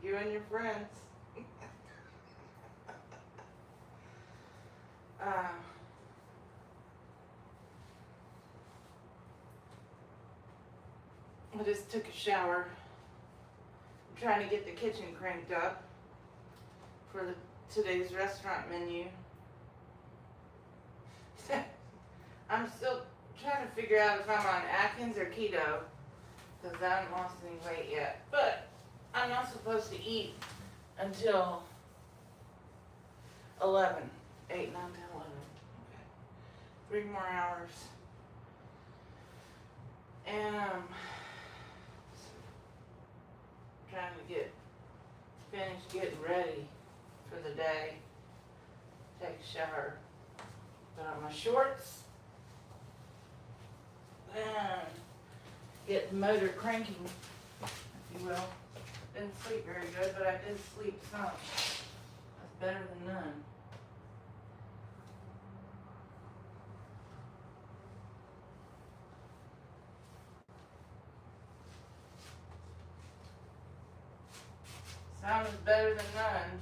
You and your friends. I just took a shower. I'm trying to get the kitchen cranked up for today's restaurant menu. I'm still trying to figure out if I'm on Atkins or keto, because I haven't lost any weight yet. But I'm not supposed to eat until 11. 8, 9, 10, 11. Okay. 3 more hours. And trying to finish getting ready for the day. Take a shower. Put on my shorts. And get the motor cranking, if you will. Didn't sleep very good, but I did sleep some. That's better than none. Some is better than none.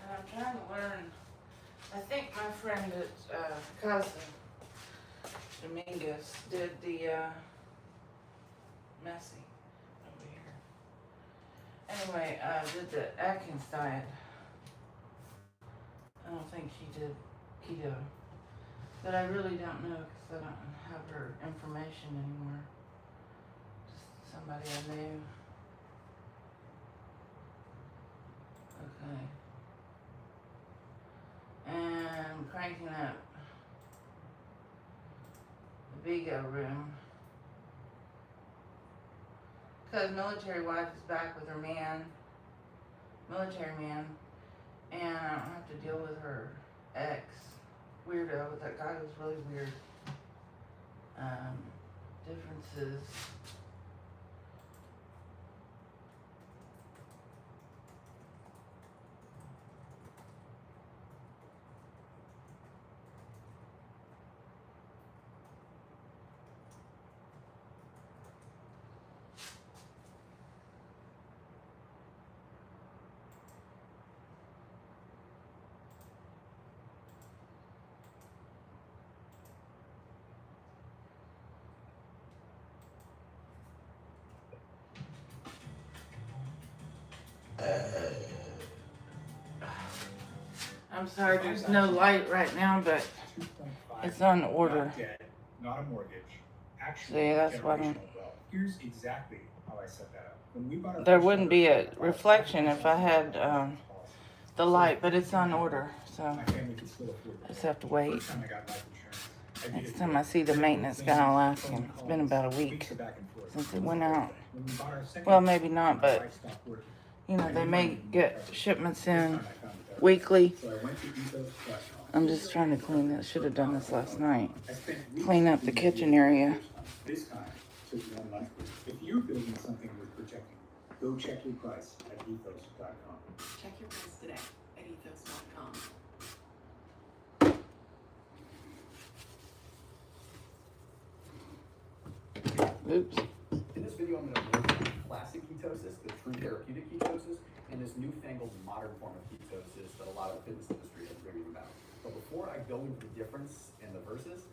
And I'm trying to learn. I think my friend at Casa Dominguez did the messy over here. Anyway, did the Atkins diet. I don't think she did keto, but I really don't know because I don't have her information anymore. Just somebody I knew. Okay. And cranking up the Vigo room. Because military wife is back with her military man, and I don't have to deal with her ex weirdo. But that guy was really weird. Differences. I'm sorry, there's no light right now, but it's on order. Not debt, not a mortgage. Actually, See, that's what I'm. Here's exactly how I set that up. When we bought our There wouldn't be a reflection if I had the light, but it's on order, so my family could still afford I just have to wait. First time I got life insurance, I did Next it time I see the maintenance guy, I'll ask him. It's been about a week back and forth. since it went out. When we bought our second Well, maybe not, my but wife stopped working. you know, they may get shipments in This time I found a therapist. weekly. So I went to Ethos Plus. I'm just trying to clean this. Should have done this last night. I spent weeks Clean up the kitchen area. This time took one life. If you're building something worth protecting, go check your price at ethos.com. Check your price today at ethos.com. Oops. In this video, I'm going to look at classic ketosis, the true therapeutic ketosis, and this newfangled modern form of ketosis that a lot of the fitness industry is raving about. But before I go into the difference and the verses,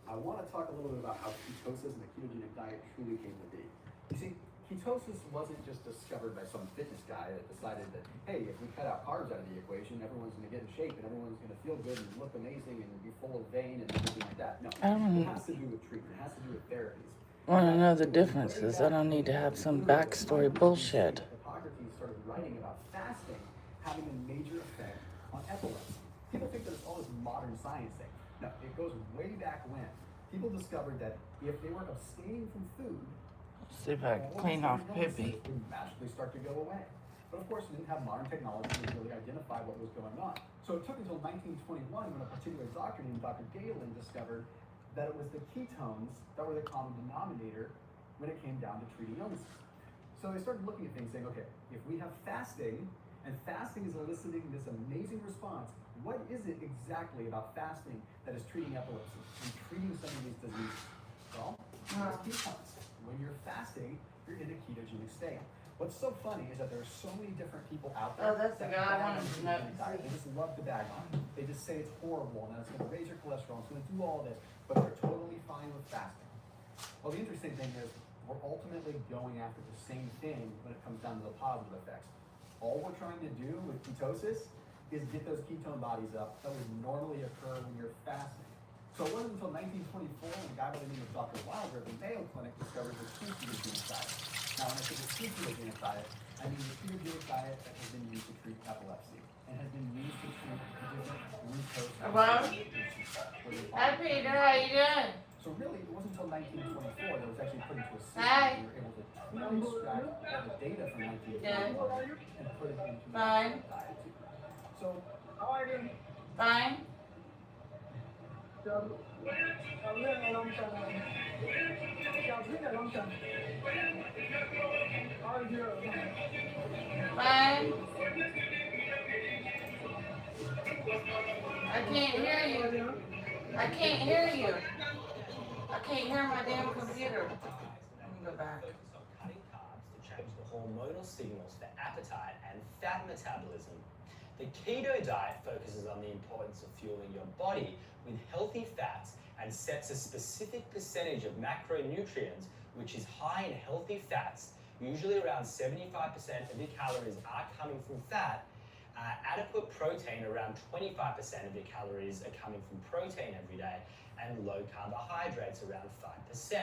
I want to talk a little bit about how ketosis and the ketogenic diet truly came to be. You see, ketosis wasn't just discovered by some fitness guy that decided that, hey, if we cut out carbs out of the equation, everyone's going to get in shape and everyone's going to feel good and look amazing and be full of vein and everything like that. No, it has to do with treatment. It has to do with therapies. Want to know the differences. I don't need to have some backstory bullshit. Hippocrates started writing about fasting having a major effect on epilepsy. People think that it's all this modern science thing. No, it goes way back when. People discovered that if they were abstaining from food, See if I can clean off Pippi. would magically start to go away. But of course, we didn't have modern technology to really identify what was going on. So it took until 1921 when a particular doctor named Dr. Galen discovered that it was the ketones that were the common denominator when it came down to treating illnesses. So they started looking at things saying, okay, if we have fasting, and fasting is eliciting this amazing response, what is it exactly about fasting that is treating epilepsy and treating some of these diseases? Well, it's ketones. When you're fasting, you're in a ketogenic state. What's so funny is that there are so many different people out there. Oh, that's the that guy I bag wanted on to the know. ketogenic diet. They just love to bag on it. They just say it's horrible and that it's going to raise your cholesterol, it's going to do all this, but they're totally fine with fasting. Well, the interesting thing is we're ultimately going after the same thing when it comes down to the positive effects. All we're trying to do with ketosis is get those ketone bodies up that would normally occur when you're fasting. So it wasn't until 1924 when a guy by the name of Dr. Wilder at the Mayo Clinic discovered the true ketogenic diet. Now, when I say the true ketogenic diet, I mean the ketogenic diet that has been used to treat epilepsy and has been used to treat different glucose. Hello? Hi, Peter. How you doing? So really, it wasn't until 1924 that it was actually put into a system Hi. where we were able to truly extract all the data from 1924 and put it into Fine. the diet. So, How are you? Fine. So, I'm living a long time. Yeah, I've been a long time. How are you? Fine. I can't hear you. I can't hear you. I can't hear my damn computer. Let me go back. Cutting carbs to change the hormonal signals for appetite and fat metabolism. The keto diet focuses on the importance of fueling your body with healthy fats and sets a specific percentage of macronutrients, which is high in healthy fats. Usually around 75% of your calories are coming from fat. Adequate protein, around 25% of your calories are coming from protein every day, and low carbohydrates, around 5%.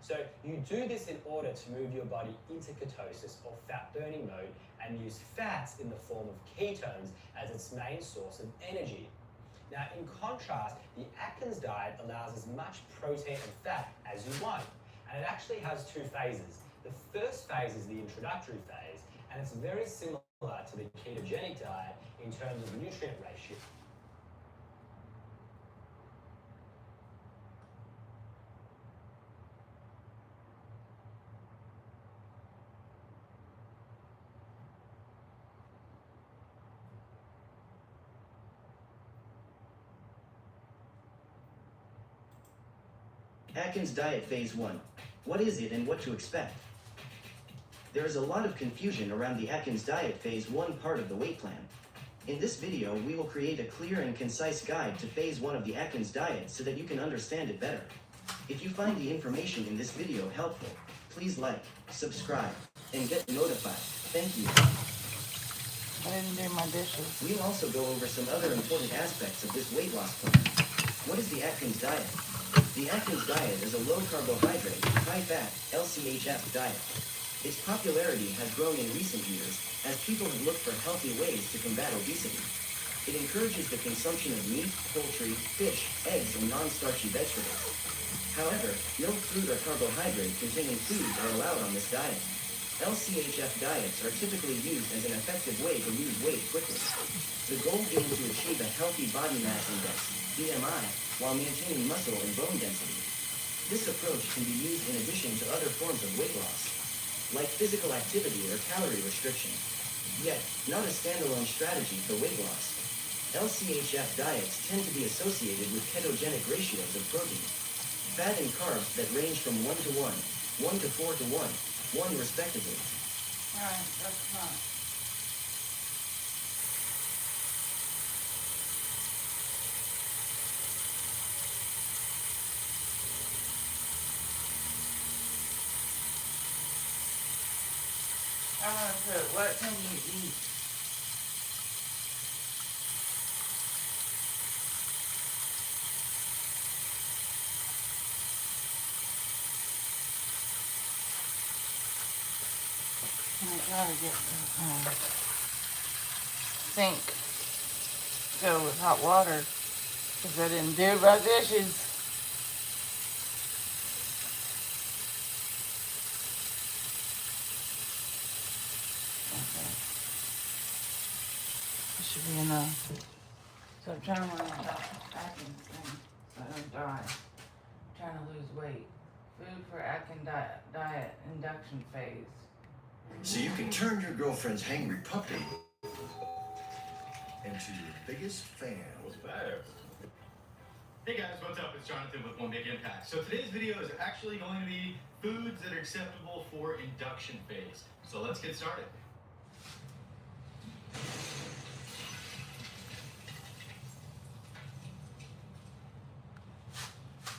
So you do this in order to move your body into ketosis or fat burning mode and use fats in the form of ketones as its main source of energy. Now, in contrast, the Atkins diet allows as much protein and fat as you want, and it actually has two phases. The first phase is the introductory phase, and it's very similar to the ketogenic diet in terms of nutrient ratio. Atkins Diet Phase 1. What is it and what to expect? There is a lot of confusion around the Atkins Diet Phase 1 part of the weight plan. In this video, we will create a clear and concise guide to Phase 1 of the Atkins Diet so that you can understand it better. If you find the information in this video helpful, please like, subscribe, and get notified. Thank you. I didn't do my dishes. We'll also go over some other important aspects of this weight loss plan. What is the Atkins Diet? The Atkins Diet is a low-carbohydrate, high-fat, LCHF diet. Its popularity has grown in recent years as people have looked for healthy ways to combat obesity. It encourages the consumption of meat, poultry, fish, eggs, and non-starchy vegetables. However, no fruit or carbohydrate containing foods are allowed on this diet. LCHF diets are typically used as an effective way to lose weight quickly. The goal being to achieve a healthy body mass index, BMI, while maintaining muscle and bone density. This approach can be used in addition to other forms of weight loss, like physical activity or calorie restriction. Yet, not a standalone strategy for weight loss. LCHF diets tend to be associated with ketogenic ratios of protein, fat and carbs that range from 1 to 1, 1 to 4 to 1 respectively. Alright, that's fine. I'm gonna put, what can you eat? I gotta get the sink filled with hot water because I didn't do my dishes. Okay. This should be enough. So I'm trying to run out of Atkins thing so I don't die. trying to lose weight. Food for Atkins diet induction phase. So you can turn your girlfriend's hangry puppy into your biggest fan. What's better? Hey guys, what's up? It's Jonathan with One Big Impact. So today's video is actually going to be foods that are acceptable for induction phase. So let's get started.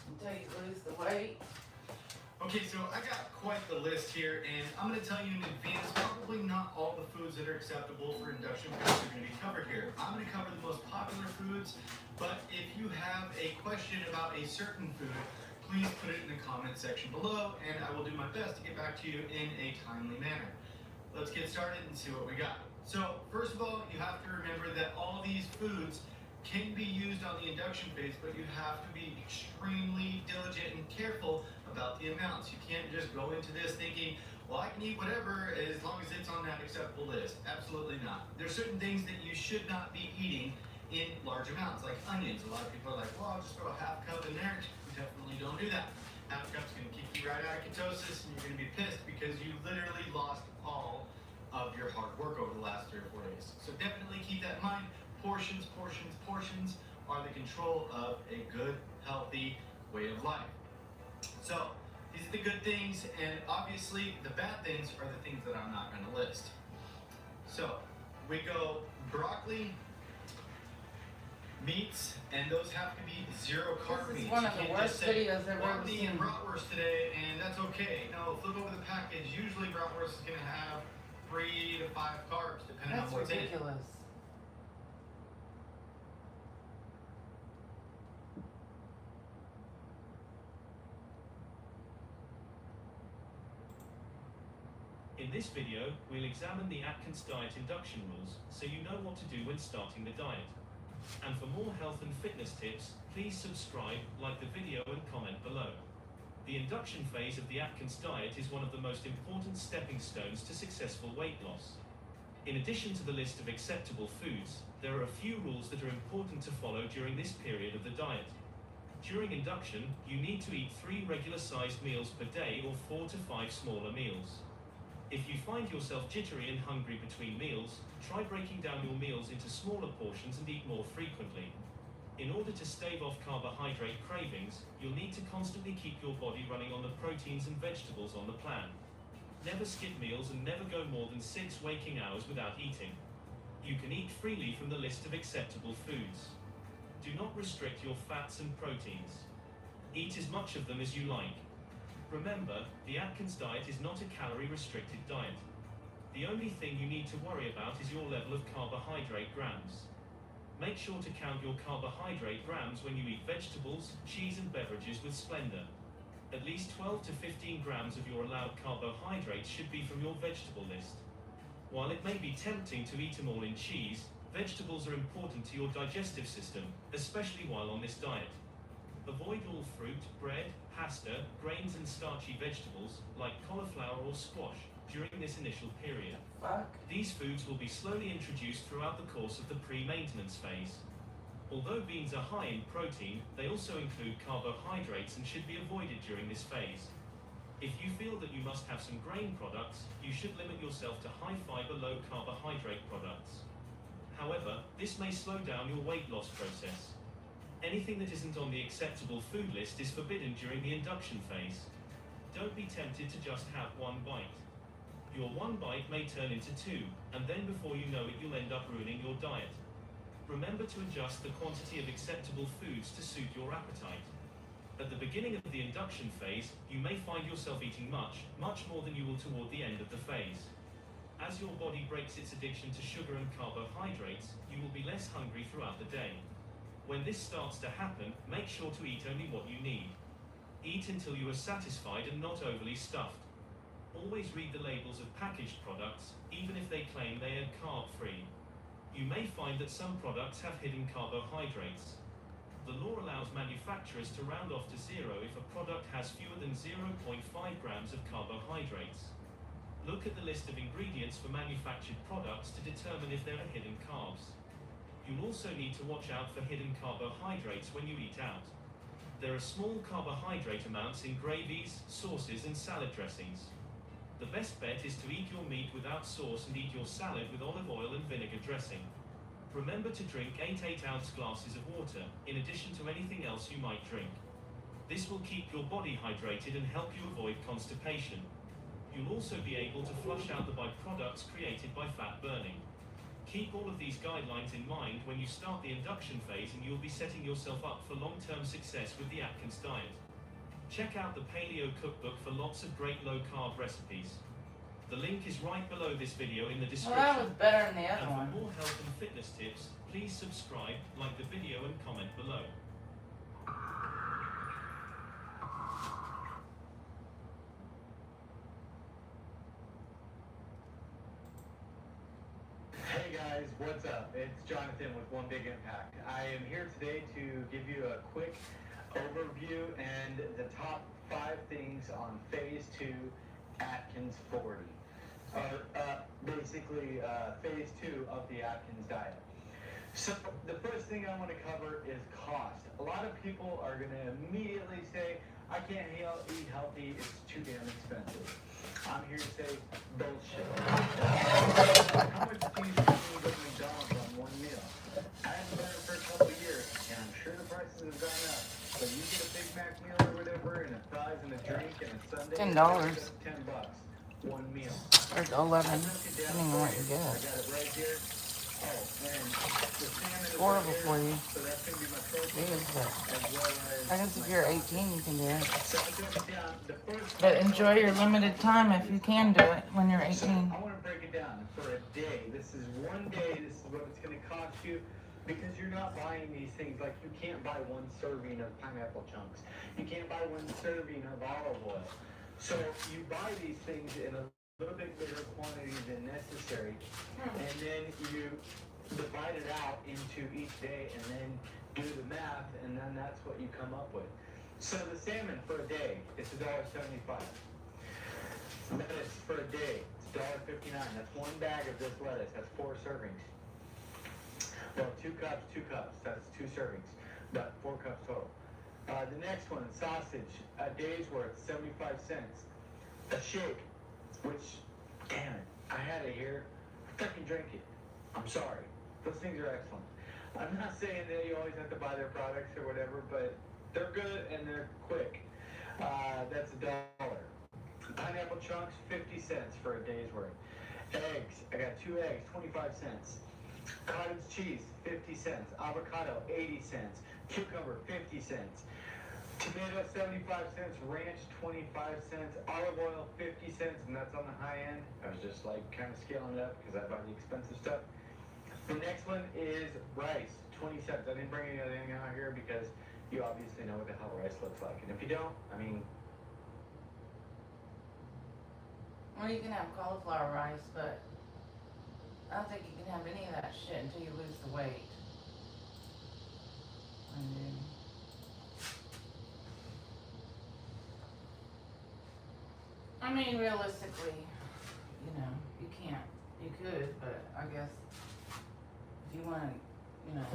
Until you lose the weight. Okay, so I got quite the list here, and I'm going to tell you in advance, probably not all the foods that are acceptable for induction phase are going to be covered here. I'm going to cover the most popular foods, but if you have a question about a certain food, please put it in the comment section below, and I will do my best to get back to you in a timely manner. Let's get started and see what we got. So, first of all, you have to remember that all these foods can be used on the induction phase, but you have to be extremely diligent and careful about the amounts. You can't just go into this thinking, well, I can eat whatever as long as it's on that acceptable list. Absolutely not. There's certain things that you should not be eating in large amounts, like onions. A lot of people are like, well, I'll just throw a half cup in there. Definitely don't do that. Half cup's going to kick you right out of ketosis, and you're going to be pissed because you literally lost all of your hard work over the last 3 or 4 days. So definitely keep that in mind. Portions are the control of a good, healthy way of life. So these are the good things, and obviously the bad things are the things that I'm not going to list. So we go broccoli, meats, and those have to be zero carb This is meats. one You of the can't worst just say, videos I've well, ever I'm eating seen. bratwurst today, and that's okay. No, flip over the package. Usually bratwurst is going to have 3 to 5 carbs, depending That's on what's in it. ridiculous. In this video, we'll examine the Atkins diet induction rules so you know what to do when starting the diet. And for more health and fitness tips, please subscribe, like the video and comment below. The induction phase of the Atkins diet is one of the most important stepping stones to successful weight loss. In addition to the list of acceptable foods, there are a few rules that are important to follow during this period of the diet. During induction, you need to eat 3 regular-sized meals per day or 4 to 5 smaller meals. If you find yourself jittery and hungry between meals, try breaking down your meals into smaller portions and eat more frequently. In order to stave off carbohydrate cravings, you'll need to constantly keep your body running on the proteins and vegetables on the plan. Never skip meals and never go more than 6 waking hours without eating. You can eat freely from the list of acceptable foods. Do not restrict your fats and proteins. Eat as much of them as you like. Remember, the Atkins diet is not a calorie-restricted diet. The only thing you need to worry about is your level of carbohydrate grams. Make sure to count your carbohydrate grams when you eat vegetables, cheese and beverages with Splenda. At least 12 to 15 grams of your allowed carbohydrates should be from your vegetable list. While it may be tempting to eat them all in cheese, vegetables are important to your digestive system, especially while on this diet. Avoid all fruit, bread, pasta, grains and starchy vegetables, like cauliflower or squash, during this initial period. These foods will be slowly introduced throughout the course of the pre-maintenance phase. Although beans are high in protein, they also include carbohydrates and should be avoided during this phase. If you feel that you must have some grain products, you should limit yourself to high-fiber, low-carbohydrate products. However, this may slow down your weight loss process. Anything that isn't on the acceptable food list is forbidden during the induction phase. Don't be tempted to just have 1 bite. Your 1 bite may turn into 2, and then before you know it, you'll end up ruining your diet. Remember to adjust the quantity of acceptable foods to suit your appetite. At the beginning of the induction phase, you may find yourself eating much more than you will toward the end of the phase. As your body breaks its addiction to sugar and carbohydrates, you will be less hungry throughout the day. When this starts to happen, make sure to eat only what you need. Eat until you are satisfied and not overly stuffed. Always read the labels of packaged products, even if they claim they are carb-free. You may find that some products have hidden carbohydrates. The law allows manufacturers to round off to 0 if a product has fewer than 0.5 grams of carbohydrates. Look at the list of ingredients for manufactured products to determine if there are hidden carbs. You'll also need to watch out for hidden carbohydrates when you eat out. there are small carbohydrate amounts in gravies, sauces, and salad dressings. The best bet is to eat your meat without sauce and eat your salad with olive oil and vinegar dressing. Remember to drink 8 8-ounce glasses of water, in addition to anything else you might drink. This will keep your body hydrated and help you avoid constipation. You'll also be able to flush out the byproducts created by fat burning. Keep all of these guidelines in mind when you start the induction phase, and you'll be setting yourself up for long-term success with the Atkins diet. Check out the Paleo Cookbook for lots of great low-carb recipes. The link is right below this video in the description. Well, that was better than the other And one. for more health and fitness tips, please subscribe, like the video, and comment below. Hey guys, what's up? It's Jonathan with One Big Impact. I am here today to give you a quick overview and the top 5 things on Phase 2 Atkins 40. Basically, Phase 2 of the Atkins diet. So the first thing I want to cover is cost. A lot of people are going to immediately say, I can't eat healthy, it's too damn expensive. I'm here to say, bullshit. How much do you spend when you go to McDonald's on one meal? I haven't done it for a couple of years, and I'm sure the prices have gone up. But you get a Big Mac meal or whatever, and a fries and a drink and a sundae. $10. $10. One meal. Or 11, depending on what you I get. got it right here. Oh, and the salmon is 4 right of them here. for you. So that's going to be my protein. It is, but As well as I guess if you're 18, you can do it. so I took it down. The first But enjoy your limited time if you can do it when you're 18. So I want to break it down for a day. This is one day. This is what it's going to cost you, because you're not buying these things. Like, you can't buy 1 serving of pineapple chunks. You can't buy 1 serving of olive oil. So you buy these things in a little bit bigger quantity than necessary, and then you divide it out into each day, and then do the math, and then that's what you come up with. So the salmon for a day is $1.75. Lettuce for a day, it's $1.59. That's 1 bag of this lettuce. That's 4 servings. Well, 2 cups. That's 2 servings, but 4 cups total. The next one, sausage, a day's worth, 75 cents. A shake, which, damn it, I had it here. Fucking drink it. I'm sorry. Those things are excellent. I'm not saying that you always have to buy their products or whatever, but they're good and they're quick. That's $1. Pineapple chunks, 50 cents for a day's worth. Eggs, I got 2 eggs, 25 cents. Cottage cheese, 50 cents. Avocado, 80 cents. Cucumber, 50 cents. Tomato, 75 cents. Ranch, 25 cents. Olive oil, 50 cents, and that's on the high end. I was just like kind of scaling it up because I buy the expensive stuff. The next one is rice, 20 cents. I didn't bring anything out here because you obviously know what the hell rice looks like. And if you don't, I mean... Well, you can have cauliflower rice, but I don't think you can have any of that shit until you lose the weight. I mean, realistically, you know, you can't. You could, but I guess if you want to, you know,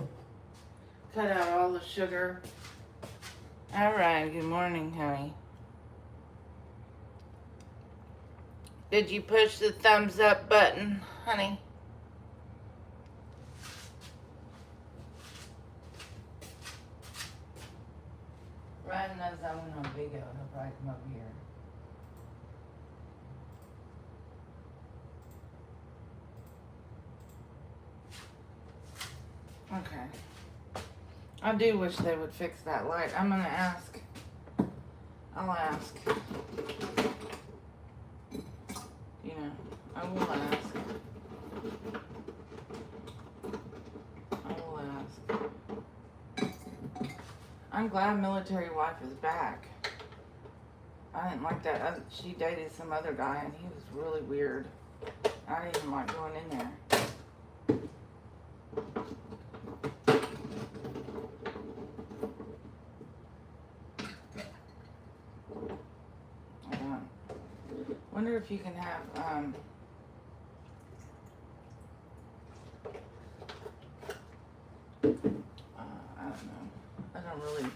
cut out all the sugar. All right, good morning, honey. Did you push the thumbs up button, honey? Ryan knows I went on video. He'll probably come up here. Okay. I do wish they would fix that light. I'm gonna ask. I'll ask. You know, I will ask. I will ask. I'm glad military wife is back. I didn't like that. She dated some other guy and he was really weird. I didn't even like going in there. Wonder if you can have, I don't know. I don't really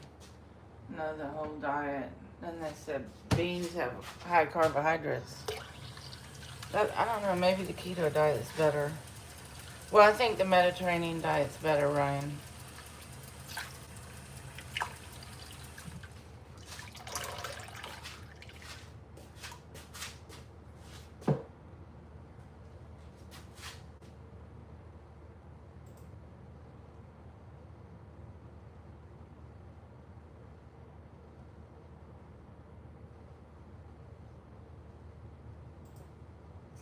know the whole diet. Then they said beans have high carbohydrates. But I don't know, maybe the keto diet is better. Well, I think the Mediterranean diet's better, Ryan.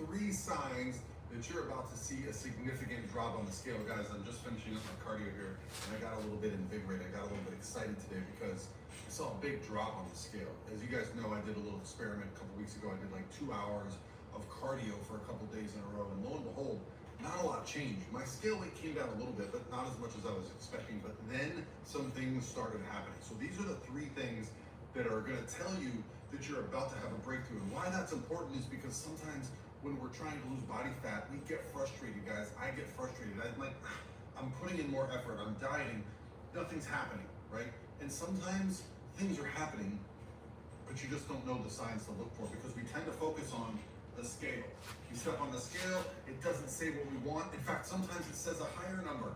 Three signs that you're about to see a significant drop on the scale. Guys, I'm just finishing up my cardio here, and I got a little bit invigorated. I got a little bit excited today because I saw a big drop on the scale. As you guys know, I did a little experiment a couple weeks ago. I did like 2 hours of cardio for a couple days in a row, and lo and behold, not a lot changed. My scale weight came down a little bit, but not as much as I was expecting. But then some things started happening. So these are the 3 things that are going to tell you that you're about to have a breakthrough. And why that's important is because sometimes when we're trying to lose body fat, we get frustrated, guys. I get frustrated. I'm putting in more effort. I'm dieting. Nothing's happening, right? And sometimes things are happening, but you just don't know the signs to look for because we tend to focus on the scale. You step on the scale, it doesn't say what we want. In fact, sometimes it says a higher number.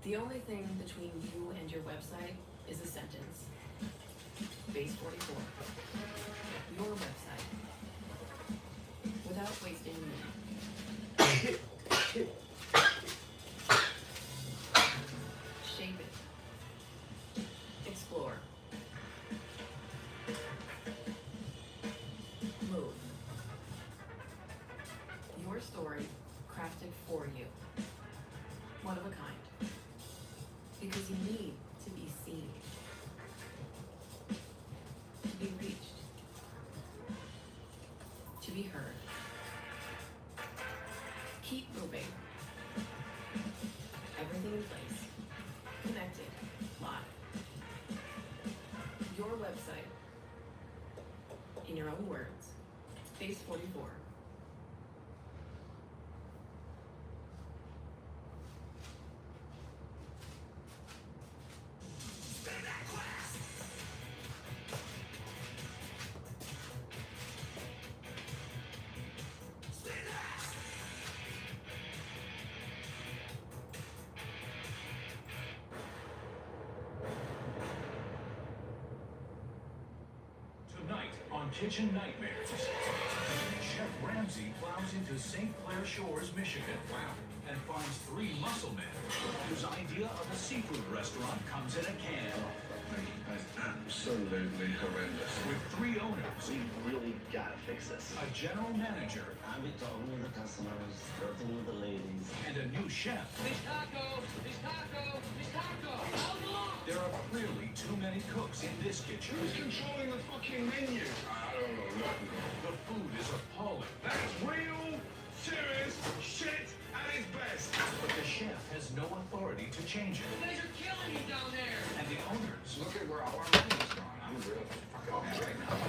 The only thing between you and your website is a sentence. Base 44. Your website. Without wasting a minute. Shape it. Explore. Move. Your story crafted for you. One of a kind. Because you need to be seen, to be reached, to be heard. Keep moving. Everything in place, connected, live. Your website, in your own words, Space 44. Tonight on Kitchen Nightmares, Chef Ramsay plows into St. Clair Shores, Michigan, and finds 3 muscle men whose idea of a seafood restaurant comes in a can. Absolutely horrendous. With 3 owners, We really gotta fix this. a general manager, I'll be talking with the customers, flirting with the ladies. and a new chef. Fish taco! Fish taco! Fish taco! How's the lot? There are clearly too many cooks in this kitchen. Who's controlling the fucking menu? I don't know nothing. The food is appalling. That's real, serious shit at its best. But the chef has no authority to change it. You guys are killing me down there. And the owners Look at where all our money's gone. I'm really fucking mad right now.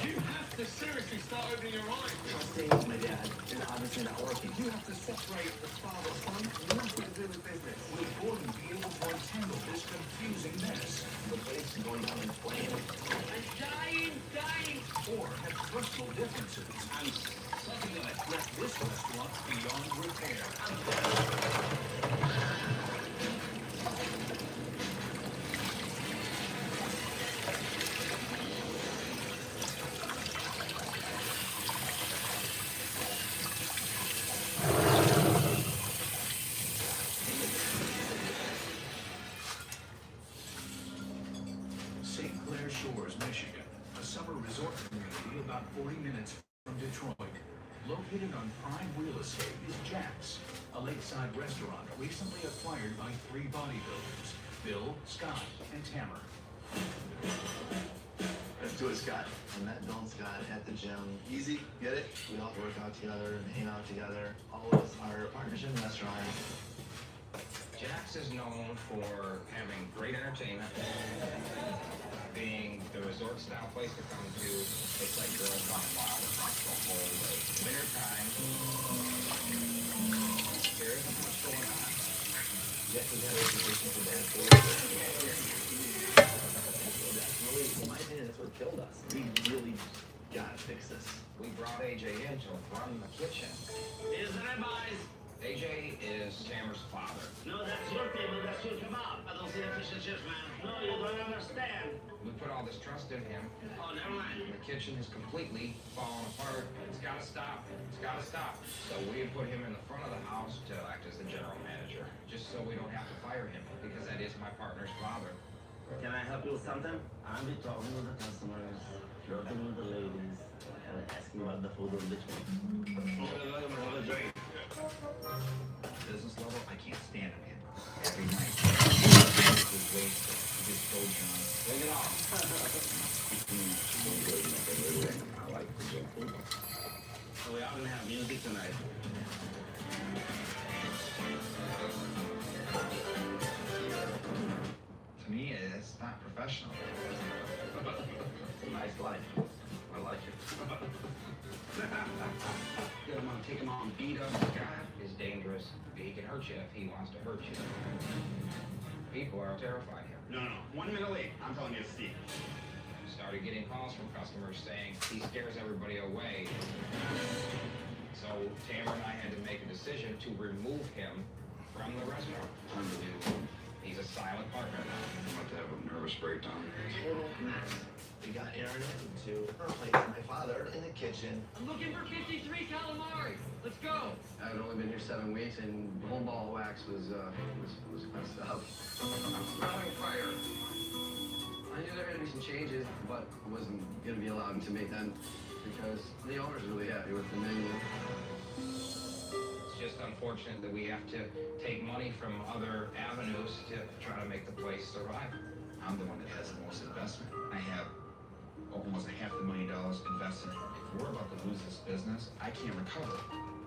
You have to seriously start opening your eyes. Trusting my dad is obviously not working. You have to separate the father son and nothing to do with business. will Gordon be able to untangle this confusing mess? The place is going down in flames. I'm dying. Or have personal differences? Something that has left this restaurant beyond repair. St. Clair Shores, Michigan, a summer resort community about 40 minutes from Detroit. Located on prime real estate is Jack's, a lakeside restaurant recently acquired by 3 bodybuilders, Bill, Scott, and Tamara. Let's do it, Scott. I met Bill and Scott at the gym. Easy, get it? We all work out together and hang out together. All of us are partners in the restaurant. Jack's is known for having great entertainment, being the resort-style place to come to. It's like girls gone wild across the whole lake. Winter time, there isn't much going on. Jack has had a reputation for bad food. In my opinion, that's what killed us. We really gotta fix this. We brought AJ in to run the kitchen. Here's the ribeyes. AJ is Tamer's father. No, that's your table, that's your kebab. I don't see the fish and chips, man. No, you don't understand. We put all this trust in him. Oh, never mind. The kitchen has completely fallen apart. It's gotta stop. It's gotta stop. So we put him in the front of the house to act as the general manager, just so we don't have to fire him, because that is my partner's father. Can I help you with something? I'll be talking with the customers, flirting with the ladies, and asking about the food in between. Business level, I can't stand it, man. Every night. Just wasted. Just go, John. Bring it on. I like the good food. So we are gonna have music tonight. To me, it's not professional. It's a nice life. I like it. Get him on, take him on, beat him. God is dangerous. He can hurt you if he wants to hurt you. People are terrified here. No. 1 minute late. I'm telling you, Steve. Started getting calls from customers saying he scares everybody away. So Tamer and I had to make a decision to remove him from the restaurant. Unbelievable. He's a silent partner now. I'm about to have a nervous breakdown. Total mess. We got Aaron to replace my father in the kitchen. I'm looking for 53 calamari. Let's go. I've only been here 7 weeks, and the whole ball of wax was messed up. I'm smelling fire. I knew there were going to be some changes, but I wasn't going to be allowed to make them because the owner's really happy with the menu. It's just unfortunate that we have to take money from other avenues to try to make the place survive. I'm the one that has the most investment. I have almost $500,000 invested. If we're about to lose this business, I can't recover.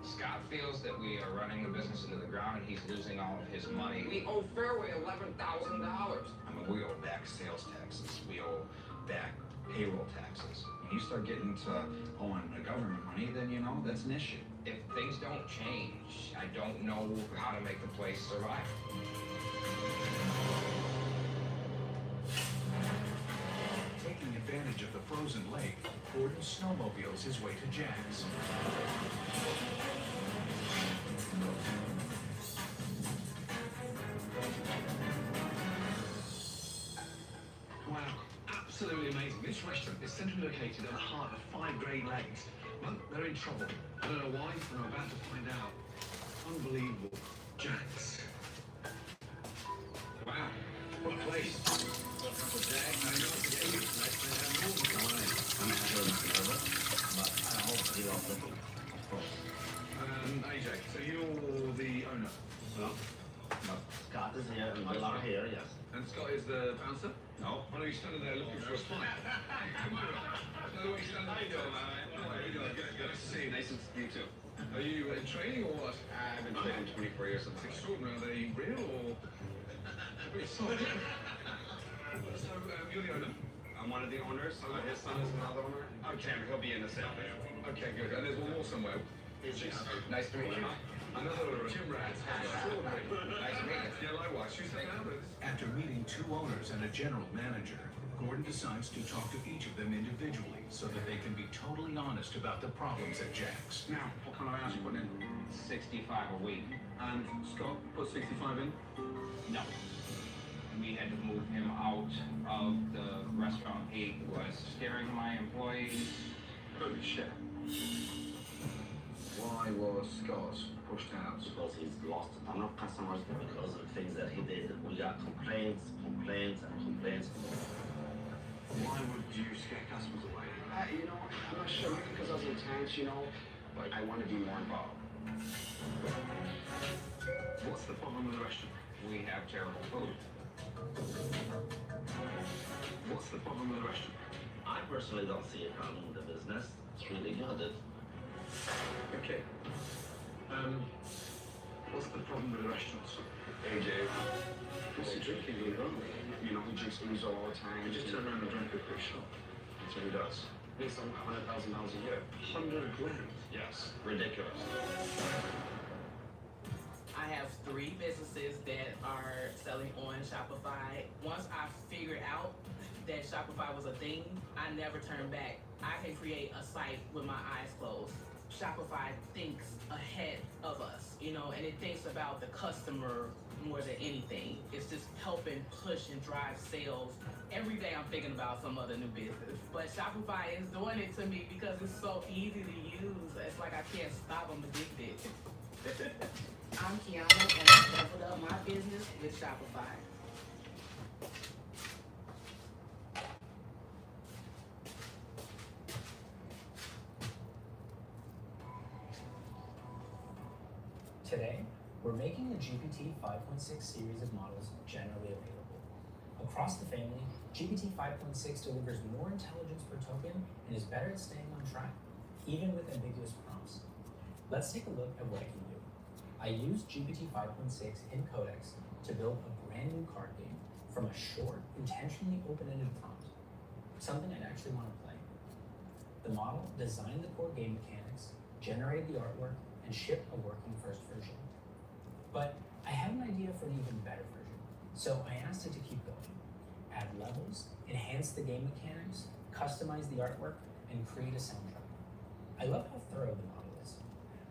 Scott feels that we are running the business into the ground and he's losing all of his money. We owe Fairway $11,000. I mean, we owe back sales taxes. We owe back payroll taxes. When you start getting to owing the government money, then, you know, that's an issue. If things don't change, I don't know how to make the place survive. Taking advantage of the frozen lake, Gordon snowmobiles his way to Jack's. Wow, absolutely amazing. This restaurant is centrally located at the heart of 5 Great Lakes. But they're in trouble. I don't know why, and I'm about to find out. Unbelievable. Jack's. Wow, what a place. Welcome to Jack's. I know it's a nice to have you. I'm actually nervous, but I hope you don't look it, of course. AJ, so you're the owner? No. But Scott is here and Bill are here, yes. And Scott is the bouncer? No. I know you're standing there looking for a fight. No, he's standing there. How you doing? Good to see you. Nice to see you too. Are you in training or what? I've been training 24 years. It's extraordinary. Are they real or? So, you're the owner? I'm one of the owners. His son is another owner. Okay, he'll be in the same thing. Okay, good. And there's one more somewhere. Nice to meet you. Another Jim Rat. Extraordinary. Nice to meet you. Yeah, likewise. You say now, but After meeting 2 owners and a general manager, Gordon decides to talk to each of them individually so that they can be totally honest about the problems at Jack's. Now, what kind of hours you putting in? 65 a week. And Scott put 65 in? No. We had to move him out of the restaurant. He was scaring my employees. Holy shit. Why was Scott pushed out? Because he's lost a ton of customers because of the things that he did. We got complaints. why would you scare customers away? You know, I'm not sure. Maybe because I was intense, you know. But I want to be more involved. What's the problem with the restaurant? We have terrible food. What's the problem with the restaurant? I personally don't see a problem with the business. It's really good. Okay. What's the problem with the restaurants? Hey, Dave. What's he drinking, you know? You know, he drinks booze all the time. He just turned around and drank a quick shot. That's what he does. Based on $100,000 a year. 100 grand? Yes. Ridiculous. I have 3 businesses that are selling on Shopify. Once I figured out that Shopify was a thing, I never turned back. I can create a site with my eyes closed. Shopify thinks ahead of us, you know, and it thinks about the customer more than anything. It's just helping push and drive sales. Every day I'm thinking about some other new business. But Shopify is doing it to me because it's so easy to use. It's like I can't stop. I'm addicted. I'm Kiana and I leveled up my business with Shopify. Today, we're making the GPT 5.6 series of models generally available. Across the family, GPT 5.6 delivers more intelligence per token and is better at staying on track, even with ambiguous prompts. Let's take a look at what it can do. I used GPT 5.6 in Codex to build a brand new card game from a short, intentionally open-ended prompt, something I'd actually want to play. The model designed the core game mechanics, generated the artwork, and shipped a working first version. But I had an idea for an even better version, so I asked it to keep going. Add levels, enhance the game mechanics, customize the artwork, and create a soundtrack. I love how thorough the model is.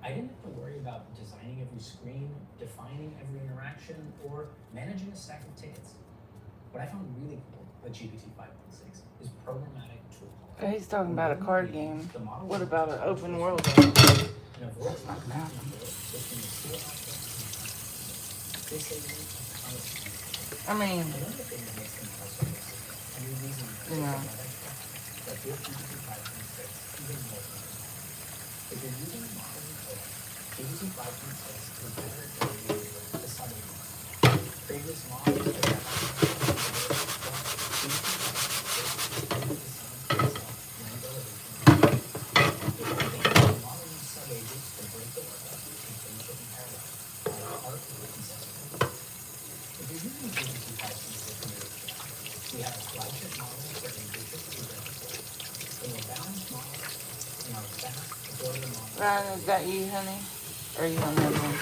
I didn't have to worry about designing every screen, defining every interaction, or managing a stack of tickets. What I found really cool with GPT 5.6 is programmatic tool calling. He's talking about a card game. What about an open world I mean, you know. If you're using a model in Codex, GPT 5.6 is better at delivering the subject. Previous models are better we have a flagship model for ambitious identical, and a balanced model in our fast ability model. Ryan, is that you, honey? Or are you on the other one?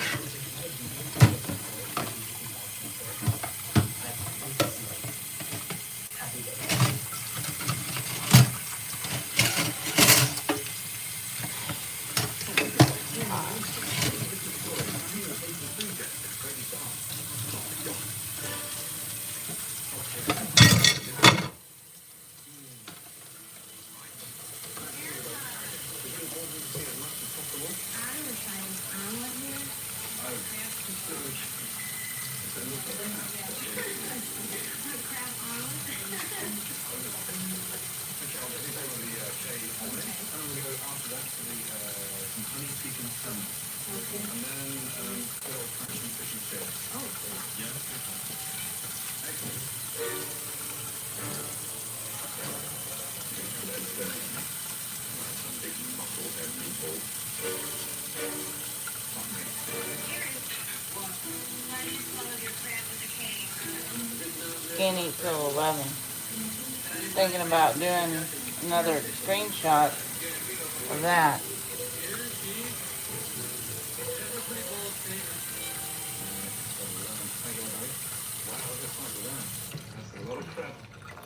Can't eat till 11. Thinking about doing another screenshot of that.